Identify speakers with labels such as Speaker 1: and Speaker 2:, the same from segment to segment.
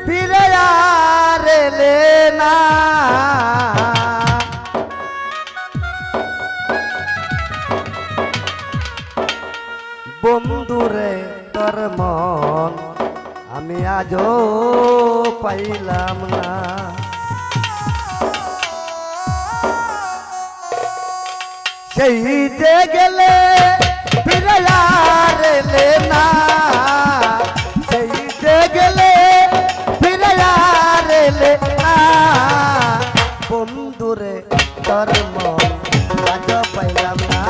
Speaker 1: ফিরে আর এলে না। বন্ধুরে তোর মন আমি আজও পাইলাম না। সেই যে গেলে ফিরে আর এলে না, সেই যে গেলে ফিরে আর এলে না। বন্ধুরে তোর মন আজ পাইলাম না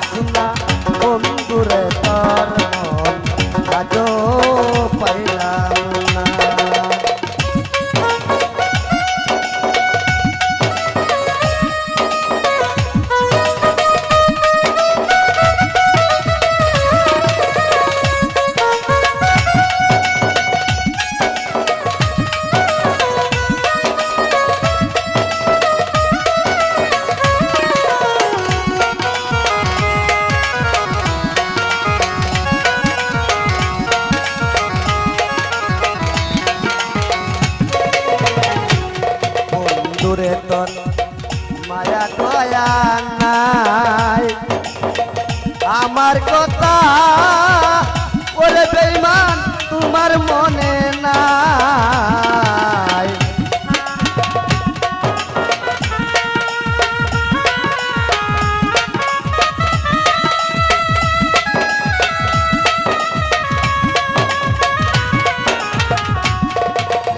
Speaker 1: শোনা, বন্ধুরে তোর মন আজ পাইলাম না। দূরে তোর মায়া দয়া নাই, আমার কথা ওরে বেঈমান তোমার মনে নাই।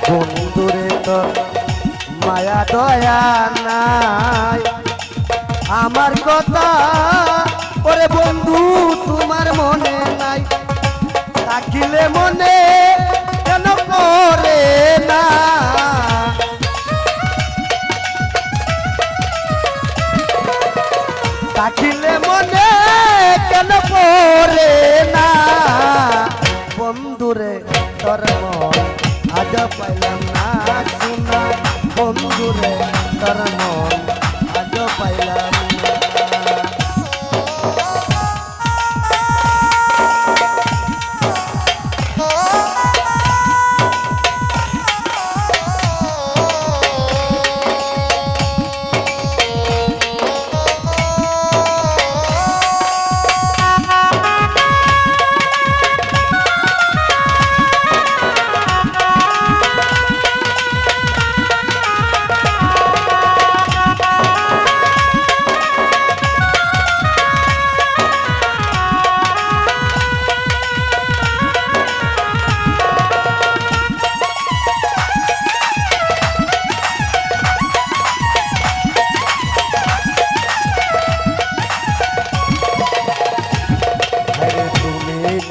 Speaker 1: বন্ধুরে তোর মায়া দয়া নাই, আমার কথা ওরে বন্ধু তোমার মনে নাই। থাকিলে মনে কেন করে না, থাকিলে মনে কেন করে না। বন্ধুরে তোর মন আজ পাইলাম না শোনা, বন্ধুরে তোর মন আজ পাইলাম না।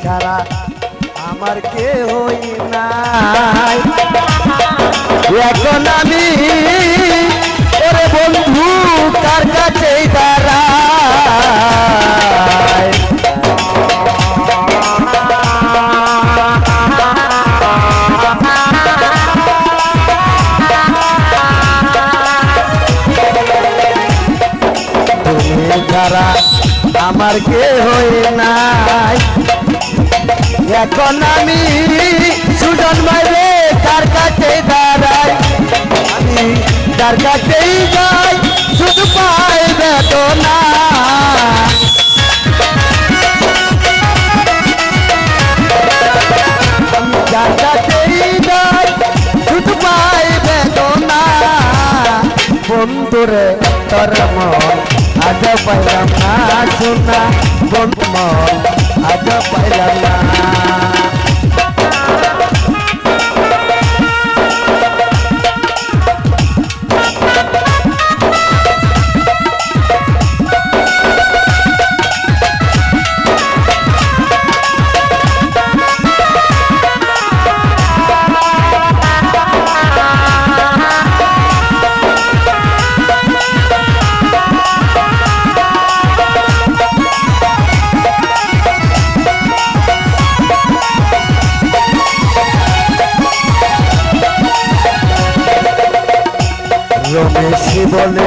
Speaker 1: ছাড়া আমার কেহই নাই, এখন আমি ওরে বন্ধু কার কাছেই দাঁড়াই। তুমি ছাড়া আমার কেহই নাই, এখন আমি সুজন মাইরে কার কাছে দাঁড়াই। আমি যার কাছেই যাই শুধু পাই বেদনা, আমি যার কাছেই যাই শুধু পাই বেদনা। বন্ধুরে তোর মন আজ পাইলাম না শোনা, বন্ধু মন আজ পাইলাম না। রমেশি বলে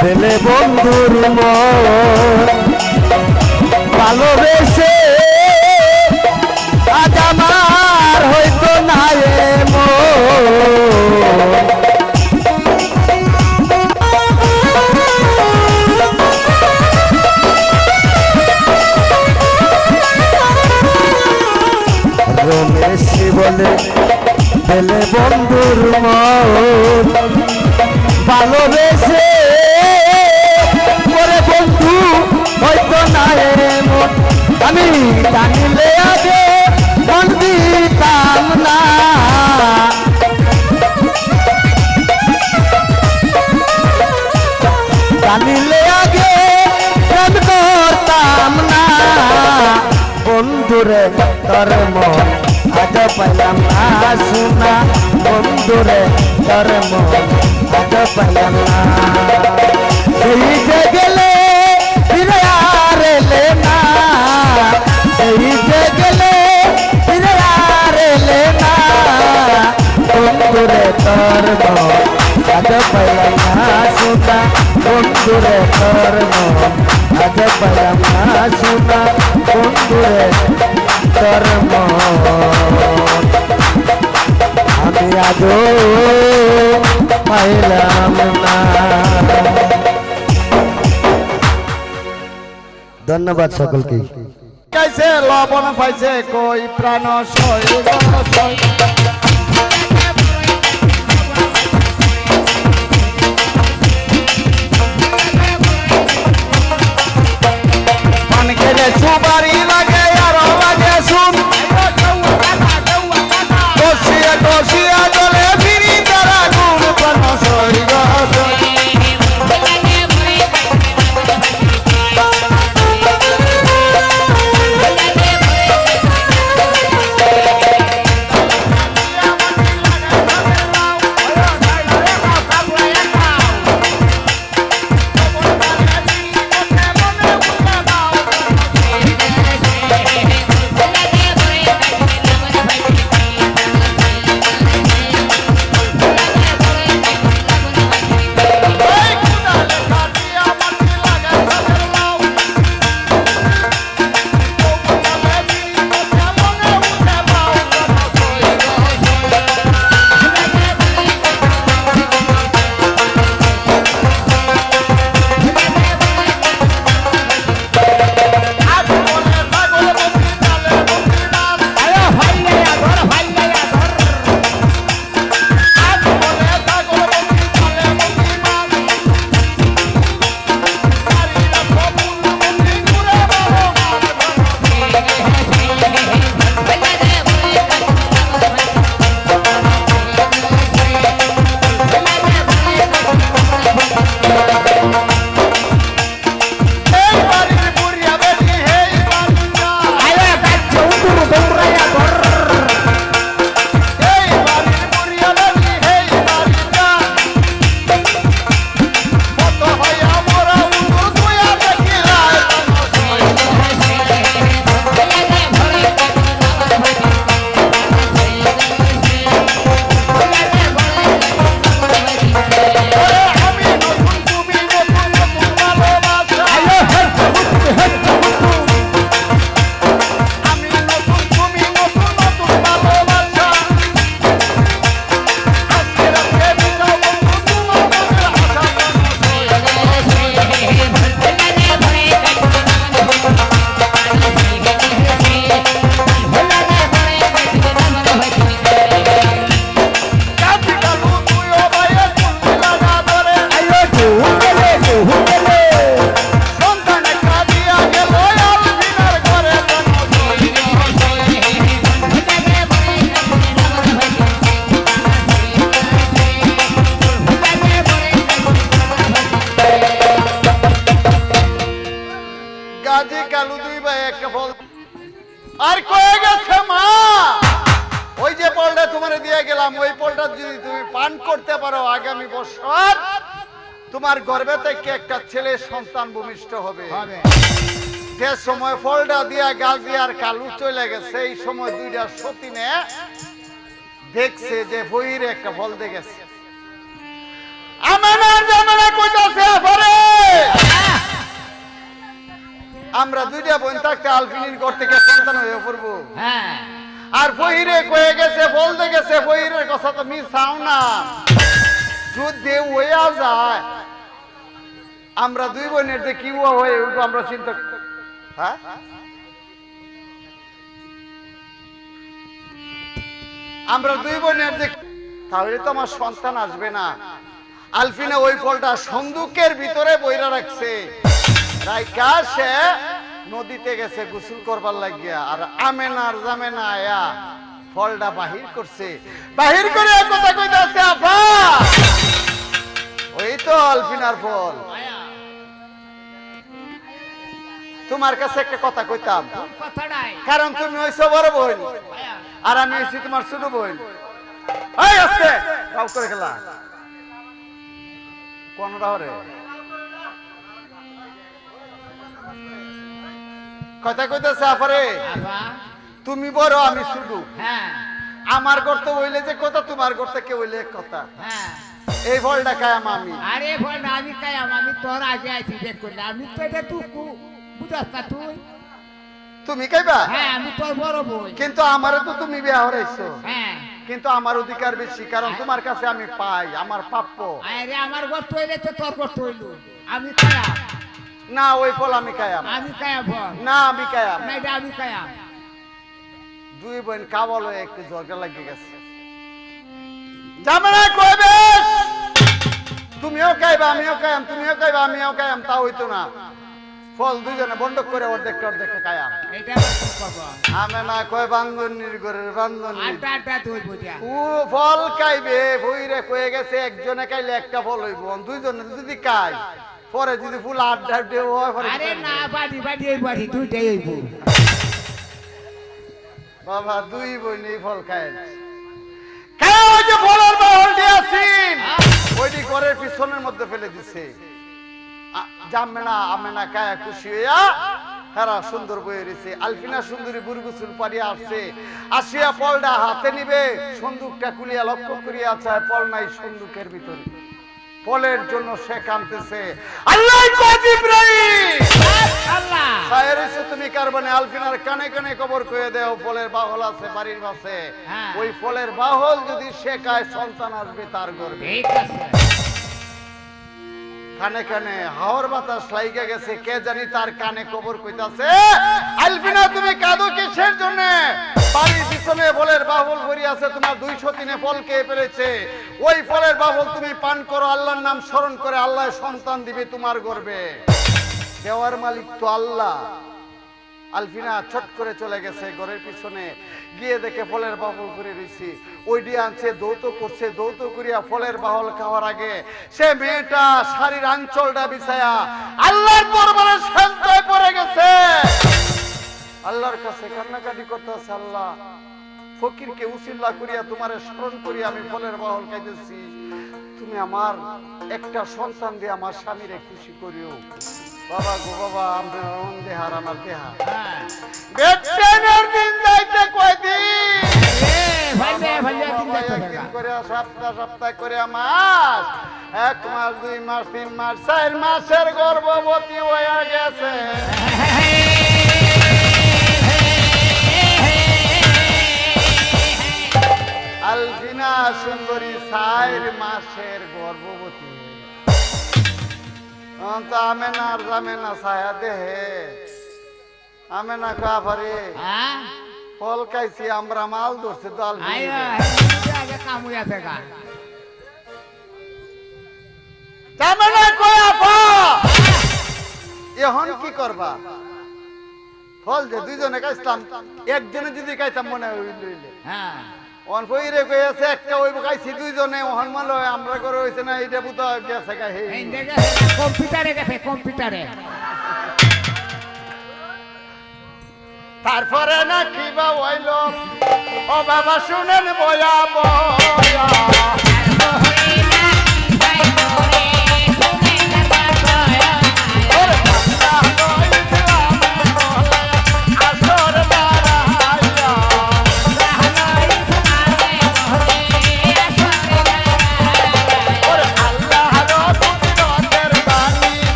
Speaker 1: পেলে বন্ধুর মন, ভালোবেসে আজ আমার হয়তো না এমন। কি বলে পেলে বন্ধুর মন ভালোবেসে করে বন্ধু হয়তো না এমন আমি জানিলে আগে মন দিতাম না জানিলে আগে প্রেম করতাম না বন্ধুরে তোর মন আজ পাইলাম না শোনা বন্ধুরে তোর মন আজ পাইলাম না সেই যে গেলে ফিরে আর এলে না সেই যে গেলে ফিরে আর এলে না বন্ধুরে তোর মন আজ পাইলাম না শোনা বন্ধুরে তোর মন আজ পাইলাম না শোনা বন্ধুরে তোর মন আমি আজও পাইলাম না। ধন্যবাদ সকলকে।
Speaker 2: কাইছে লবণ পাইছে কই প্রাণ সই পান খেলে সুপারি লাগে আর লাগে শুন কষিয়া কষিয়া জলে ফিরি তারা গুণ প্রাণ সই আর কয়ে গেছে মা ওই যে ফলটা তোমারে দিয়ে গেলাম ওই ফলটা যদি তুমি পান করতে পারো আগামী বছর তোমার গর্ভে থেকে একটা ছেলে সন্তান ভূমিষ্ঠ হবে যে সময় ফলটা দিয়া গাজী আর কালু চলে গেছে সেই সময় দুইটা সতীনে দেখছে যে বইরে একটা ফল দেখেছে আমানার জামানা কইতাছে পরে আমরা দুইটা বোন থাকতে আলফিনির ঘর থেকে সন্তান হয়ে পড়বো আর বহিরে কয়ে গেছে ফল দেখেছে বহিরের কথা তো মিশাও না যদি হইয়া যায় আমরা দুই বোনের যে কি হয়ে উঠবো আমরা চিন্তা হ্যাঁ আমরা দুই বোনের যে তাহলে তো আমার সন্তান আসবে না। আলফিনা ওই ফলটা সন্দুকের ভিতরে বইরা রাখছে, রাইকা সে নদীতে গেছে গোসল করবার লাগিয়া, আর আমেনার জামেনা আয়া ফলটা বাহির করছে, বাহির করে এক কথা কইতাছে, আপা ওই তো আলফিনার ফল। তোমার কাছে একটা কথা কইতাম, কারণ তুমি হইছো বড় বোন আর আমি হইছি তোমার ছোট বোন। এই আস্তে রাও করে গেলা কোনটা হরে কথা কইতেছে, আপারে তুমি বড় আমি ছোট, আমার করতে হইলে যে কথা, তোমার করতে কে হইলে এক কথা। এই ফলটা খায়াম আমি।
Speaker 3: আরে ফলটা আমি খায়াম, আমি তোর আগে আছি বের করলে, আমি তো এটা তুই বুঝাস না তুই।
Speaker 2: তুমি খাইবা?
Speaker 3: হ্যাঁ আমি তোর বড় বোন।
Speaker 2: কিন্তু আমারও তো তুমি বিয়া হরাইছো।
Speaker 3: হ্যাঁ
Speaker 2: কিন্তু আমার অধিকার বেশি, কারণ তোমার কাছে আমি পাই, আমার প্রাপ্য।
Speaker 3: আরে আমার গর্ত হইলে তো তোর গর্ত হইলো, আমি খায়াম
Speaker 2: না ওই ফল আমি খায়াম।
Speaker 3: আমি খায়াম ফল
Speaker 2: না আমি খায়াম
Speaker 3: না, এটা আমি খায়াম।
Speaker 2: দুই বোন কাবল হয়ে একটু ঝগড়া লাগিয়ে গেছে। জামানা কইবে তুমিও খাইবা আমিও খাইম, তুমিও খাইবা আমিও খাইম, তা হইতো না। ফল দুইজনে বন্ধক করে অর্ধেকটা অর্ধেকটা খাইম।
Speaker 3: এটা কি করব?
Speaker 2: আমি না কয় বান্ধনীর ঘরের বান্ধনী
Speaker 3: আটা আটা তুই বুঝা
Speaker 2: ও ফল খাইবে, বইরে কয়ে গেছে একজনে খাইলে একটা ফল হইব, দুইজনে যদি খাই পরে যদি ফুল আড্ডা দেও হয় পরে।
Speaker 3: আরে না বাড়ি বাড়ি এই বাড়ি দুইটাই হইব।
Speaker 2: বাবা দুই বোন এই ফল খায়, খায় ওই যে ফলের বাহল দিয়েছিন ওইটি ঘরের পিছনের মধ্যে ফেলে দিছে। জামেনা আমেনা কায়া খুশি হইয়া হেরা সুন্দর বয়ে রয়েছে। আলফিনা সুন্দরী বুরগুসুল পাড়িয়া আসছে, আসিয়া ফলটা হাতে নিবে, সন্দুকটা খুলিয়া লক্ষ্য করিয়া চায় ফল নাই সন্দুকের ভিতরে। ফলের জন্য সে কাঁদতেছে, আল্লাহ কয় জিবরাইল
Speaker 3: আল্লাহ
Speaker 2: সায়ের হইছে তুমি কারবানে আলফিনার কানে কানে খবর কয়ে দেও ফলের বাহল আছে বাড়ির পাশে, ওই ফলের বাহল যদি সে খায় সন্তান আসবে তার গর্ভে।
Speaker 3: ঠিক আছে।
Speaker 2: কানে কানে হাওয়ার বাতাস লাইগা গেছে, কে জানি তার কানে খবর কইতাছে, আলফিনা তুমি কাঁদো কিসের জন্য? বাড়ির পিছনে ফলের বাহল ভরি আছে, তোমার 203 ফল কে ফেলেছে, ওই ফলের বাহল তুমি পান করো, আল্লাহর নাম স্মরণ করে, আল্লাহ সন্তান দিবে তোমার গর্ভে। দেওয়ার মালিক তো আল্লাহ। আলফিনা ছট করে চলে গেছে ঘরের পিছনে, গিয়ে দেখে ফলের বাহল করে রয়েছি, ওইটি আনছে দৌত করছে, দৌত করিয়া ফলের বাহল খাওয়ার আগে সে মেয়েটা শাড়ির আঁচলটা বিছায়া আল্লাহর দরবারে সেজদায় পড়ে গেছে, আল্লাহর কাছে কান্নাকাটি করতেছে, আল্লাহ ফকিরকে উসিলা করিয়া তোমারে স্মরণ করিয়া আমি ফলের বাহল খাইতেছি, তুমি আমার একটা সন্তান দিয়ে আমার স্বামীরে খুশি করিও। বাবা গো বাবা, আমার দেহার আমার দেহা বেটেনের দিন যাইতে কয়দিন,
Speaker 3: ভাইলে ভাইলে তিন যাচ্ছে
Speaker 2: একদিন করে সপ্তাহ সপ্তাহ করে মাস, 1 মাস 2 মাস 3 মাস 4 মাসের গর্ভবতী হয়ে গেছে। আলফিনা সুন্দরী 4 মাসের গর্ভবতী, আমেনার জামেনা ছায়া দেহে, আমেনা কাফারে ফল খাইছি আমরা মাল ধরছে তো এখন কি করবা? ফল যে দুইজনে খাইতাম, একজনে যদি খাইতাম মনে হইলে অন ফইরে কইছে একটা ওই খাইছি দুইজনে, ওহন মাল আমরা করে হইছে না, এটা বুঝা গেছে গা হে
Speaker 3: কম্পিউটারে গেছে কম্পিউটারে।
Speaker 2: তারপরে না কি বা হইল, ও বাবা শুনেন বয়া বয়া